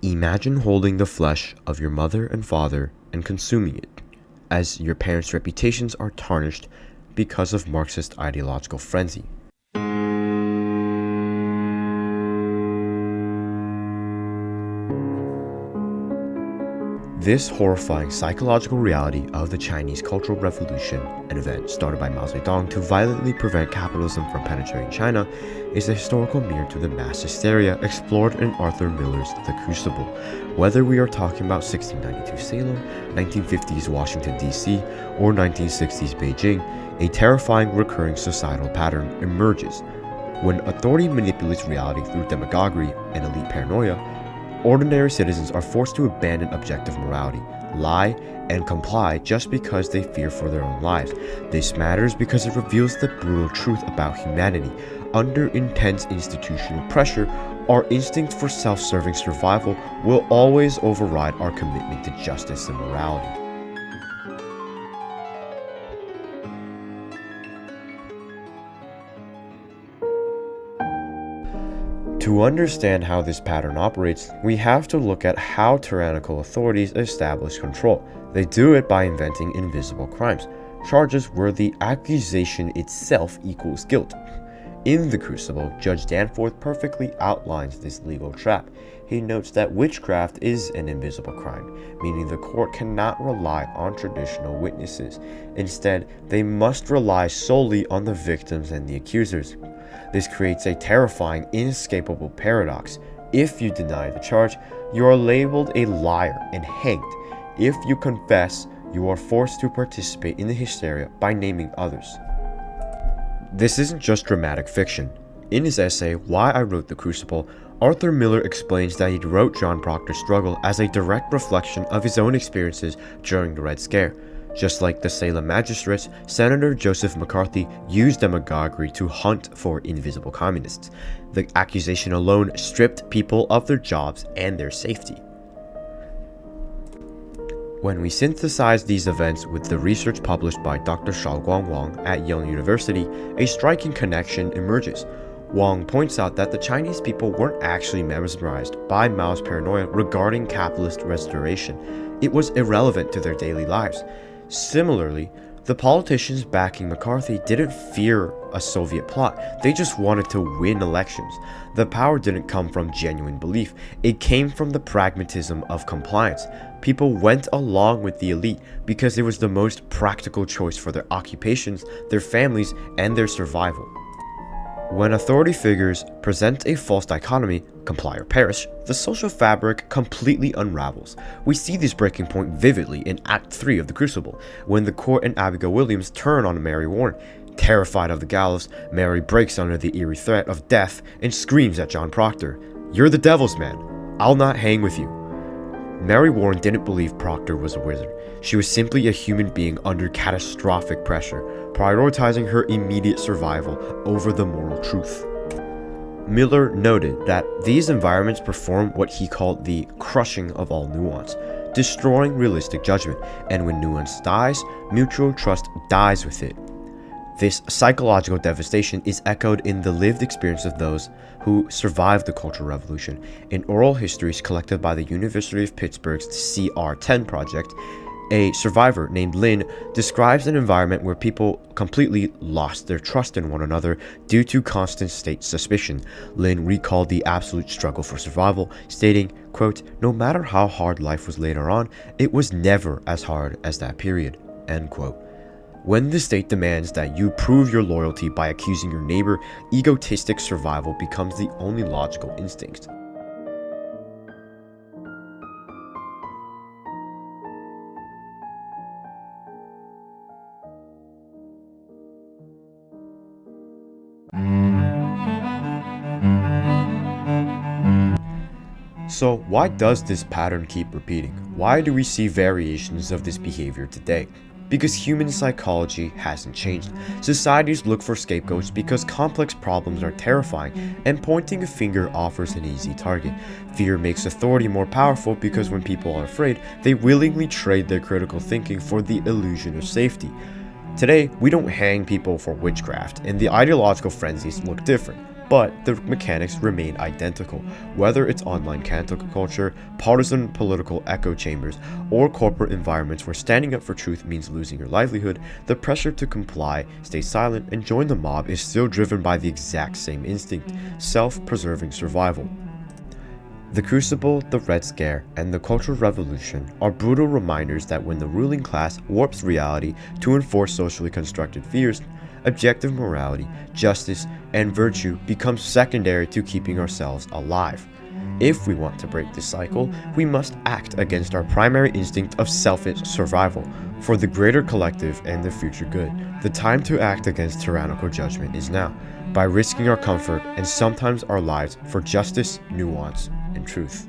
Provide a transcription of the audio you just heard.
Imagine holding the flesh of your mother and father and consuming it, as your parents' reputations are tarnished because of Marxist ideological frenzy. This horrifying psychological reality of the Chinese Cultural Revolution, an event started by Mao Zedong to violently prevent capitalism from penetrating China, is a historical mirror to the mass hysteria explored in Arthur Miller's The Crucible. Whether we are talking about 1692 Salem, 1950s Washington, D.C., or 1960s Beijing, a terrifying recurring societal pattern emerges. When authority manipulates reality through demagoguery and elite paranoia, ordinary citizens are forced to abandon objective morality, lie, and comply just because they fear for their own lives. This matters because it reveals the brutal truth about humanity. Under intense institutional pressure, our instinct for self-serving survival will always override our commitment to justice and morality. To understand how this pattern operates, we have to look at how tyrannical authorities establish control. They do it by inventing invisible crimes, charges where the accusation itself equals guilt. In The Crucible, Judge Danforth perfectly outlines this legal trap. He notes that witchcraft is an invisible crime, meaning the court cannot rely on traditional witnesses. Instead, they must rely solely on the victims and the accusers. This creates a terrifying, inescapable paradox. If you deny the charge, you are labeled a liar and hanged. If you confess, you are forced to participate in the hysteria by naming others. This isn't just dramatic fiction. In his essay, Why I Wrote the Crucible, Arthur Miller explains that he wrote John Proctor's struggle as a direct reflection of his own experiences during the Red Scare. Just like the Salem magistrates, Senator Joseph McCarthy used demagoguery to hunt for invisible communists. The accusation alone stripped people of their jobs and their safety. When we synthesize these events with the research published by Dr. Shaoguang Wang at Yale University, a striking connection emerges. Wang points out that the Chinese people weren't actually mesmerized by Mao's paranoia regarding capitalist restoration. It was irrelevant to their daily lives. Similarly, the politicians backing McCarthy didn't fear a Soviet plot, they just wanted to win elections. The power didn't come from genuine belief, it came from the pragmatism of compliance. People went along with the elite because it was the most practical choice for their occupations, their families, and their survival. When authority figures present a false dichotomy, comply or perish, the social fabric completely unravels. We see this breaking point vividly in Act 3 of The Crucible, when the court and Abigail Williams turn on Mary Warren. Terrified of the gallows, Mary breaks under the eerie threat of death and screams at John Proctor, "You're the devil's man. I'll not hang with you." Mary Warren didn't believe Proctor was a wizard. She was simply a human being under catastrophic pressure, prioritizing her immediate survival over the moral truth. Miller noted that these environments perform what he called the crushing of all nuance, destroying realistic judgment, and when nuance dies, mutual trust dies with it. This psychological devastation is echoed in the lived experience of those who survived the Cultural Revolution. In oral histories collected by the University of Pittsburgh's CR10 project, a survivor named Lin describes an environment where people completely lost their trust in one another due to constant state suspicion. Lin recalled the absolute struggle for survival, stating, quote, "No matter how hard life was later on, it was never as hard as that period," end quote. When the state demands that you prove your loyalty by accusing your neighbor, egotistic survival becomes the only logical instinct. So why does this pattern keep repeating? Why do we see variations of this behavior today? Because human psychology hasn't changed. Societies look for scapegoats because complex problems are terrifying, and pointing a finger offers an easy target. Fear makes authority more powerful because when people are afraid, they willingly trade their critical thinking for the illusion of safety. Today, we don't hang people for witchcraft, and the ideological frenzies look different. but the mechanics remain identical. Whether it's online cancel culture, partisan political echo chambers, or corporate environments where standing up for truth means losing your livelihood, the pressure to comply, stay silent, and join the mob is still driven by the exact same instinct: self-preserving survival. The Crucible, the Red Scare, and the Cultural Revolution are brutal reminders that when the ruling class warps reality to enforce socially constructed fears, objective morality, justice, and virtue become secondary to keeping ourselves alive. If we want to break this cycle, we must act against our primary instinct of selfish survival for the greater collective and the future good. The time to act against tyrannical judgment is now, by risking our comfort and sometimes our lives for justice, nuance, and truth.